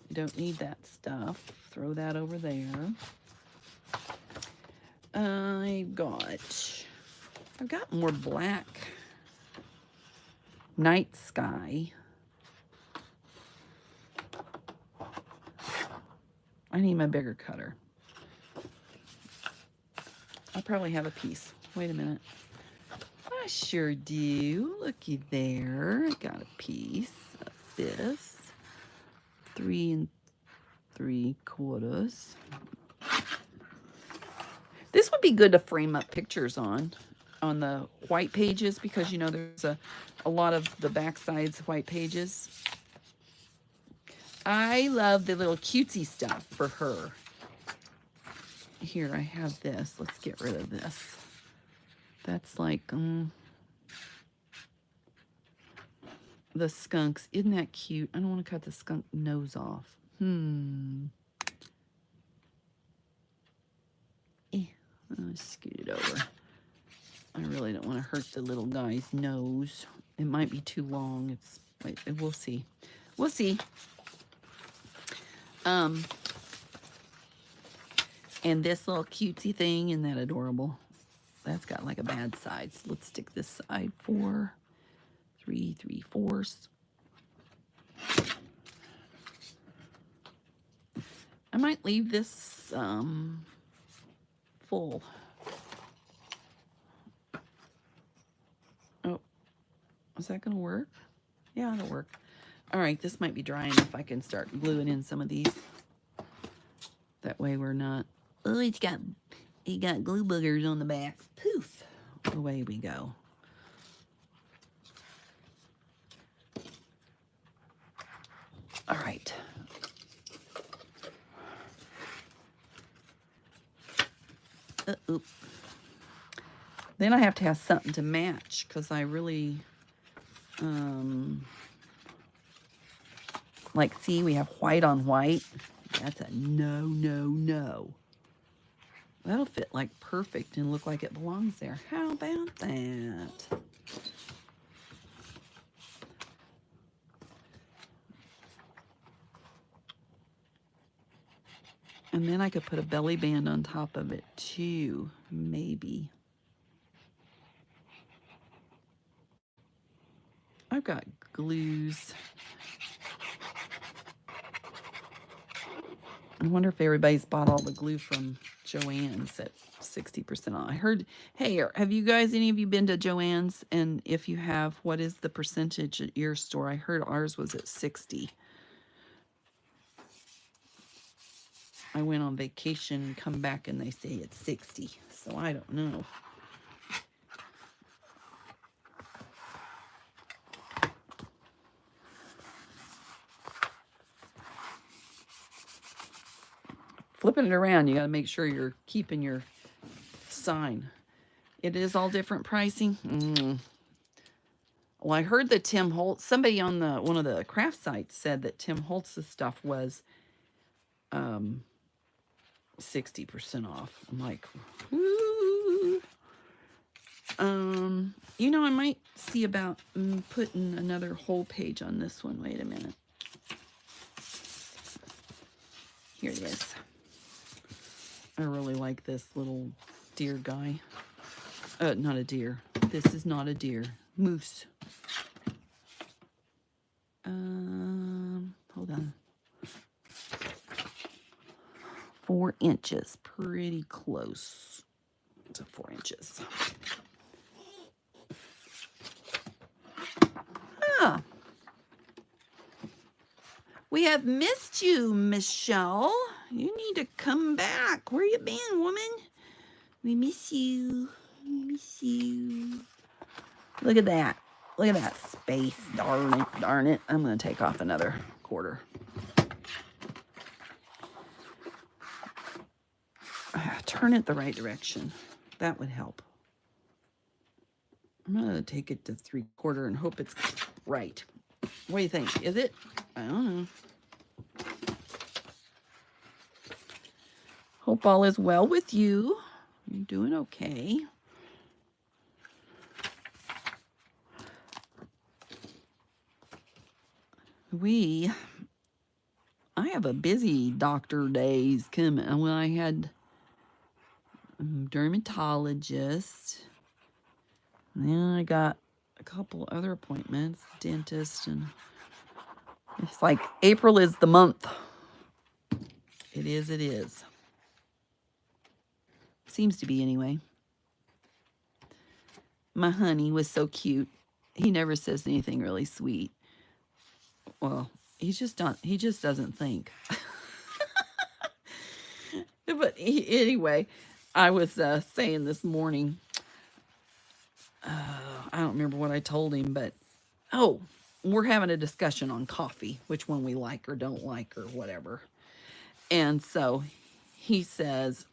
You don't need that stuff. Throw that over there. I've got more black. Night sky. I need my bigger cutter. I probably have a piece. Wait a minute. I sure do. Looky there. I got a piece of this. 3 3/4. This would be good to frame up pictures on the white pages, because you know there's a lot of the back sides white pages. I love the little cutesy stuff for her. Here, I have this. Let's get rid of this. That's like the skunks. Isn't that cute? I don't want to cut the skunk nose off. I'll scoot it over. I really don't want to hurt the little guy's nose. It might be too long. We'll see. We'll see. And this little cutesy thing, isn't that adorable? That's got like a bad side. So let's stick this side 4, 3 3/4. I might leave this full. Oh, is that gonna work? Yeah, it'll work. All right, this might be dry enough. I can start gluing in some of these. That way we're not. Oh, it got glue boogers on the back. Poof! Away we go. All right. Oop. Then I have to have something to match, because I really like, see, we have white on white. That's a no, no, no. That'll fit like perfect and look like it belongs there. How about that? And then I could put a belly band on top of it too, maybe. I've got glues. I wonder if everybody's bought all the glue from Joann's at 60% off. I heard, hey, have you guys, any of you been to Joann's? And if you have, what is the percentage at your store? I heard ours was at 60. I went on vacation, come back, and they say it's 60. So I don't know. Flipping it around, you got to make sure you're keeping your sign. It is all different pricing. Well, I heard that Tim Holtz, somebody on one of the craft sites said that Tim Holtz's stuff was 60% off. I'm like, woo. You know, I might see about putting another whole page on this one. Wait a minute. Here it is. I really like this little deer guy. Not a deer. This is not a deer. Moose. Hold on. 4 inches. Pretty close to 4 inches. Ah. We have missed you, Michelle. You need to come back. Where you been, woman? We miss you. We miss you. Look at that. Look at that space. Darn it. Darn it. I'm going to take off another quarter. Turn it the right direction. That would help. I'm going to take it to 3/4 and hope it's right. What do you think? Is it? I don't know. Hope all is well with you. You're doing okay. I have a busy doctor days coming. Well, I had dermatologist. Then I got a couple other appointments, dentist, and it's like April is the month. It is, it is. Seems to be anyway. My honey was so cute. He never says anything really sweet. Well, he just doesn't think. But anyway, I was saying this morning, I don't remember what I told him, but we're having a discussion on coffee, which one we like or don't like or whatever. And so he says,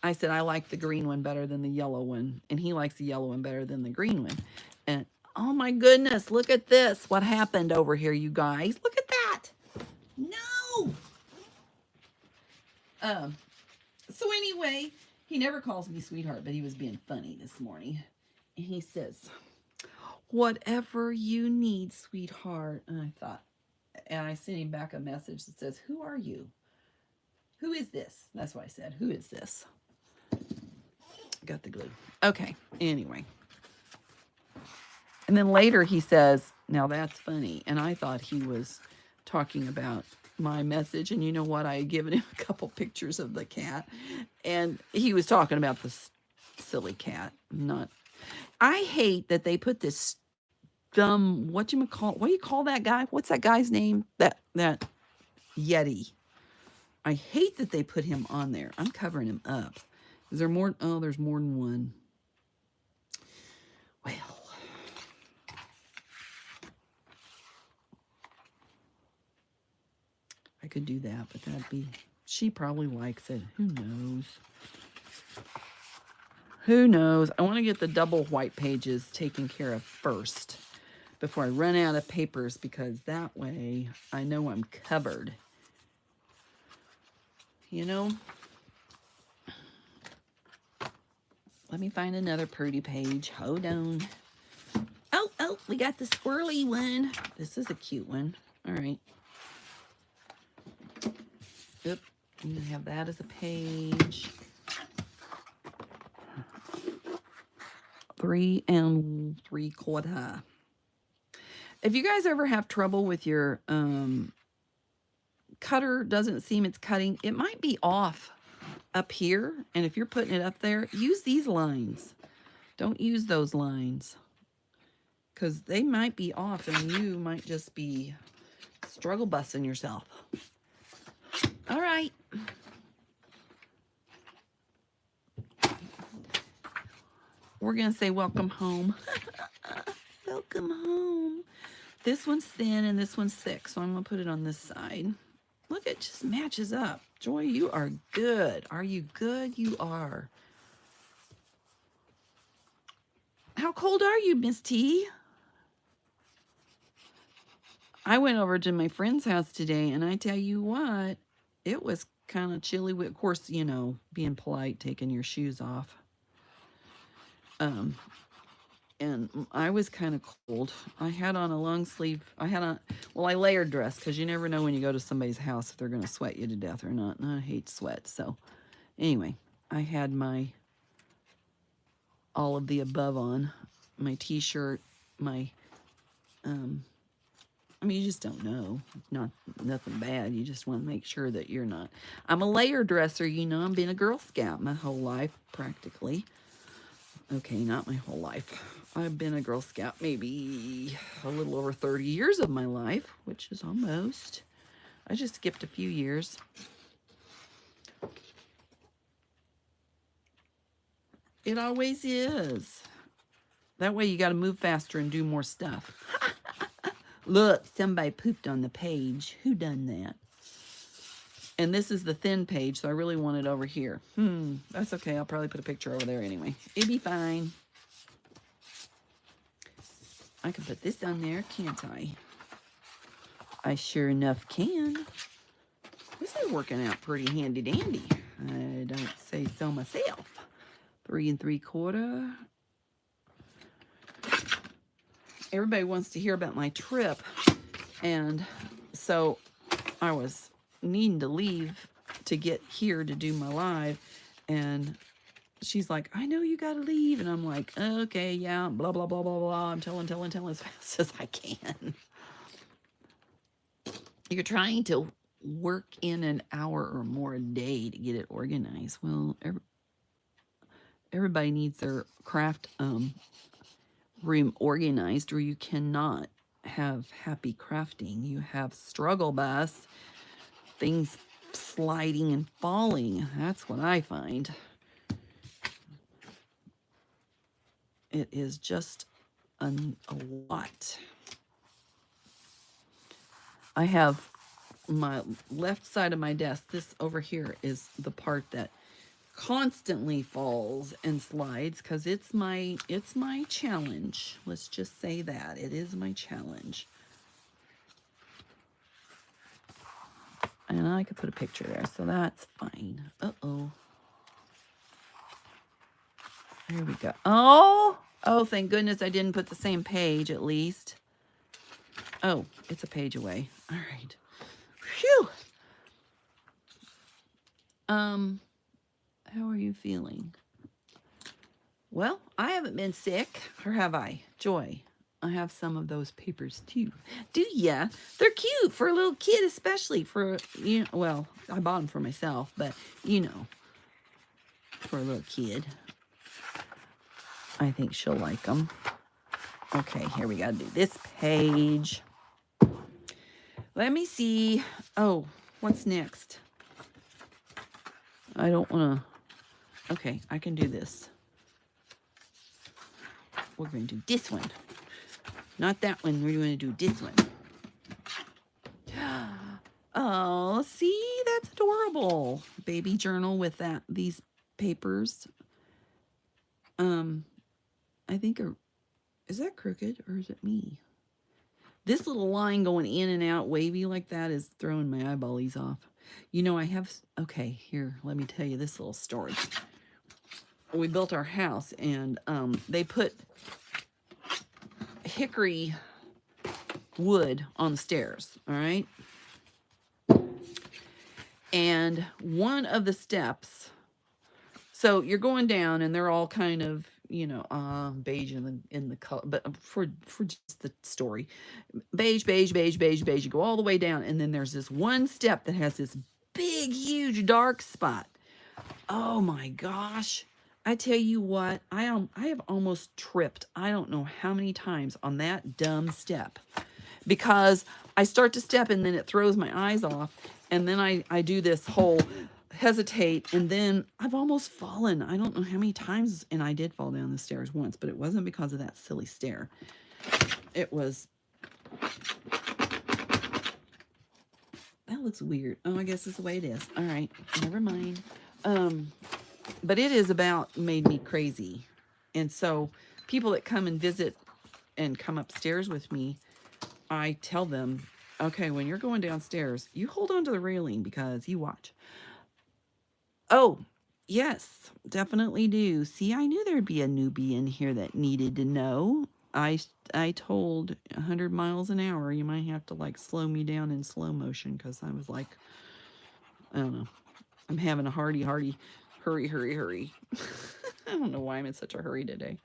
I said, I like the green one better than the yellow one. And he likes the yellow one better than the green one. And oh my goodness, look at this. What happened over here, you guys? Look at that. No. So anyway, he never calls me sweetheart, but he was being funny this morning. And he says, whatever you need, sweetheart. And I thought, and I sent him back a message that says, who are you? Who is this? That's what I said. Who is this? Got the glue. Okay, anyway. And then later he says, now that's funny. And I thought he was talking about my message. And you know what? I had given him a couple pictures of the cat. And he was talking about this silly cat. I hate that they put this what do you call that guy? What's that guy's name? That Yeti. I hate that they put him on there. I'm covering him up. Is there more? Oh, there's more than one. Well, I could do that, but she probably likes it. Who knows? Who knows? I want to get the double white pages taken care of first before I run out of papers, because that way I know I'm covered. You know? Let me find another pretty page. Hold on. Oh, we got the squirrely one. This is a cute one. All right. Yep. I'm going to have that as a page. 3 3/4. If you guys ever have trouble with your cutter, doesn't seem it's cutting, it might be off up here. And if you're putting it up there, use these lines. Don't use those lines, because they might be off and you might just be struggle busting yourself. All right. We're going to say welcome home. Welcome home. This one's thin and this one's thick, so I'm going to put it on this side. Look, it just matches up. Joy, you are good. Are you good? You are. How cold are you, Miss T? I went over to my friend's house today, and I tell you what, it was kind of chilly. Of course, you know, being polite, taking your shoes off. And I was kind of cold. I had on a long sleeve. I layered dress, because you never know when you go to somebody's house if they're going to sweat you to death or not. And I hate sweat. So anyway, I had all of the above on. My t-shirt, you just don't know. Nothing bad. You just want to make sure that you're not. I'm a layer dresser, you know. I've been a Girl Scout my whole life, practically. Okay, not my whole life. I've been a Girl Scout maybe a little over 30 years of my life, which is almost. I just skipped a few years. It always is. That way you got to move faster and do more stuff. Look, somebody pooped on the page. Who done that? And this is the thin page, so I really want it over here. That's okay. I'll probably put a picture over there anyway. It'd be fine. I can put this on there, can't I? I sure enough can. This is working out pretty handy dandy. I don't say so myself. 3 3/4. Everybody wants to hear about my trip, and so I was needing to leave to get here to do my live, and she's like, I know you gotta leave, and I'm like, okay, yeah, blah blah blah blah blah. I'm telling as fast as I can. You're trying to work in an hour or more a day to get it organized. Well, everybody needs their craft room organized, or you cannot have happy crafting. You have struggle bus, things sliding and falling. That's what I find. It is just a lot. I have my left side of my desk. This over here is the part that constantly falls and slides because it's my challenge. Let's just say that it is my challenge. And I could put a picture there, so that's fine. Uh-oh. There we go. Oh, thank goodness I didn't put the same page at least. Oh, it's a page away. All right. Phew. How are you feeling? Well, I haven't been sick, or have I? Joy, I have some of those papers too. Do ya? They're cute for a little kid, especially for, you know, well, I bought them for myself, but you know, for a little kid. I think she'll like them. Okay, here we gotta do this page. Let me see. Oh, what's next? I don't want to. Okay, I can do this. We're going to do this one. Not that one. We're going to do this one. Oh, see? That's adorable. Baby journal with these papers. I think, is that crooked or is it me? This little line going in and out wavy like that is throwing my eyeballies off. You know, I have, okay, here, let me tell you this little story. We built our house, and they put hickory wood on the stairs, all right? And one of the steps, so you're going down, and they're all kind of, you know, beige in the color, but for just the story, beige, beige, beige, beige, beige. You go all the way down, and then there's this one step that has this big, huge dark spot. Oh my gosh! I tell you what, I have almost tripped. I don't know how many times on that dumb step, because I start to step and then it throws my eyes off, and then I do this whole hesitate, and then I've almost fallen. I don't know how many times, and I did fall down the stairs once, but it wasn't because of that silly stair. It was, that looks weird. Oh, I guess it's the way it is. All right, never mind. But it is about made me crazy. And so people that come and visit and come upstairs with me, I tell them, okay, when you're going downstairs, you hold on to the railing because you watch. Oh, yes, definitely do. See, I knew there'd be a newbie in here that needed to know. I told 100 miles an hour, you might have to like slow me down in slow motion, because I was like, I don't know. I'm having a hurry. I don't know why I'm in such a hurry today.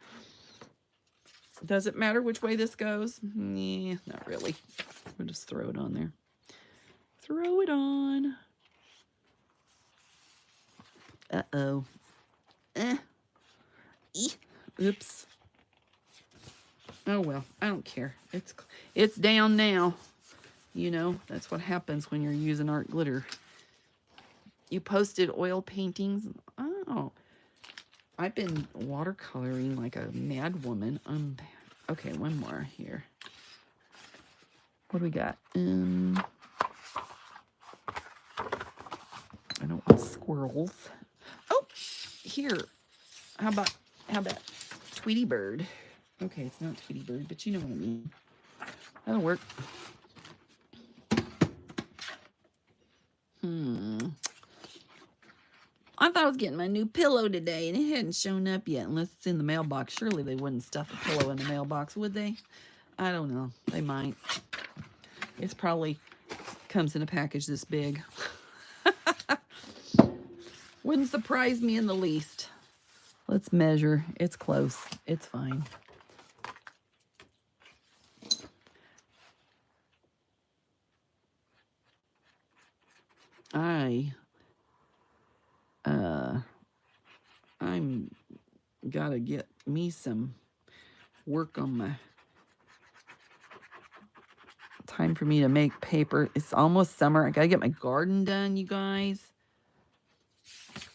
Does it matter which way this goes? Nah, not really. We'll just throw it on there. Throw it on. Uh-oh. Oops. Oh, well, I don't care. It's down now. You know, that's what happens when you're using art glitter. You posted oil paintings. Oh, I've been watercoloring like a mad woman. Okay, one more here. What do we got? I don't want squirrels. Oh, here. How about Tweety Bird? Okay, it's not Tweety Bird, but you know what I mean. That'll work. I thought I was getting my new pillow today, and it hadn't shown up yet unless it's in the mailbox. Surely they wouldn't stuff a pillow in the mailbox, would they? I don't know. They might. It's probably comes in a package this big. Wouldn't surprise me in the least. Let's measure. It's close. It's fine. I'm gotta get me some work on my time for me to make paper. It's almost summer. I gotta get my garden done, you guys.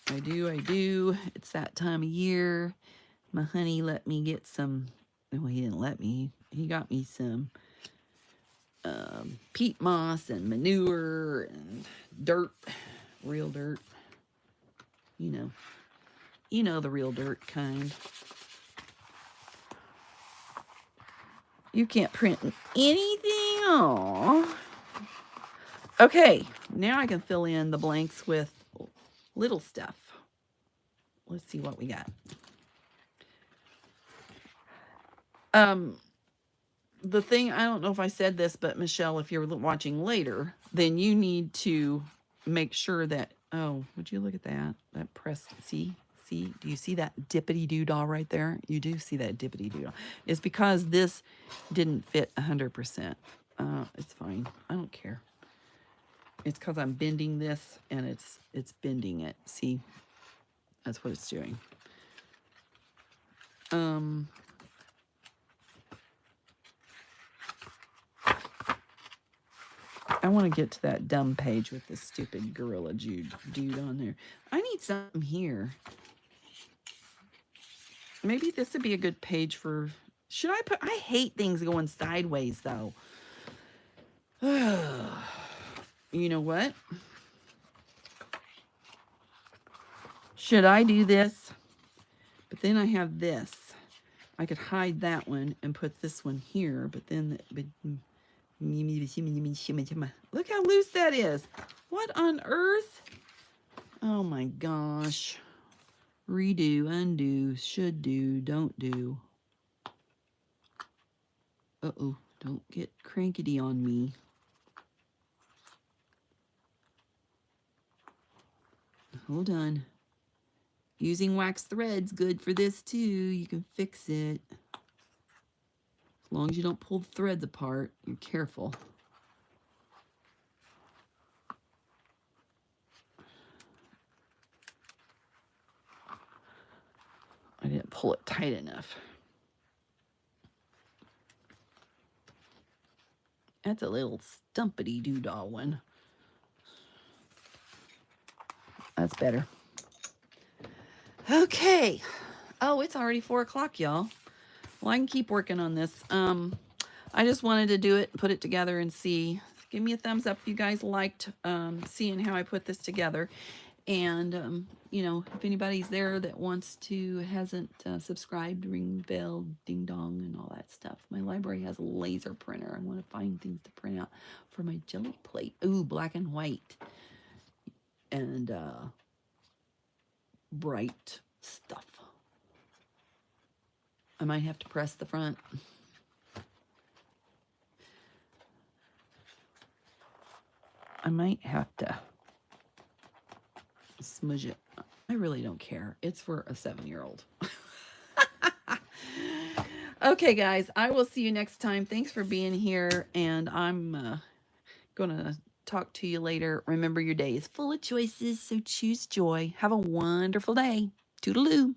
I do. It's that time of year. My honey let me get some. Well, he didn't let me. He got me some peat moss and manure and dirt, real dirt. You know the real dirt kind. You can't print anything. Aww. Okay, now I can fill in the blanks with little stuff. Let's see what we got. The thing, I don't know if I said this, but Michelle, if you're watching later, then you need to make sure that, oh, would you look at that? That press, see, do you see that dippity-doo-dah right there? You do see that dippity-doo-dah. It's because this didn't fit 100%. It's fine. I don't care. It's because I'm bending this, and it's bending it. See? That's what it's doing. I want to get to that dumb page with this stupid gorilla dude on there. I need something here. Maybe this would be a good page for... Should I put... I hate things going sideways, though. You know what? Should I do this? But then I have this. I could hide that one and put this one here, but then... Look how loose that is. What on earth? Oh my gosh. Redo, undo, should do, don't do. Uh-oh, don't get crankety on me. Hold on. Using wax thread's good for this too. You can fix it. As long as you don't pull the threads apart, you're careful. I didn't pull it tight enough. That's a little stumpity-doo-dah one. That's better. Okay. Oh, it's already 4 o'clock, y'all. Well, I can keep working on this. I just wanted to do it, put it together, and see. Give me a thumbs up if you guys liked seeing how I put this together. And, you know, if anybody's there that hasn't subscribed, ring the bell, ding dong, and all that stuff. My library has a laser printer. I want to find things to print out for my jelly plate. Ooh, black and white. And bright stuff. I might have to press the front. I might have to smudge it. I really don't care. It's for a 7-year-old. Okay, guys, I will see you next time. Thanks for being here, and I'm gonna talk to you later. Remember, your day is full of choices, so choose joy. Have a wonderful day. Toodaloo.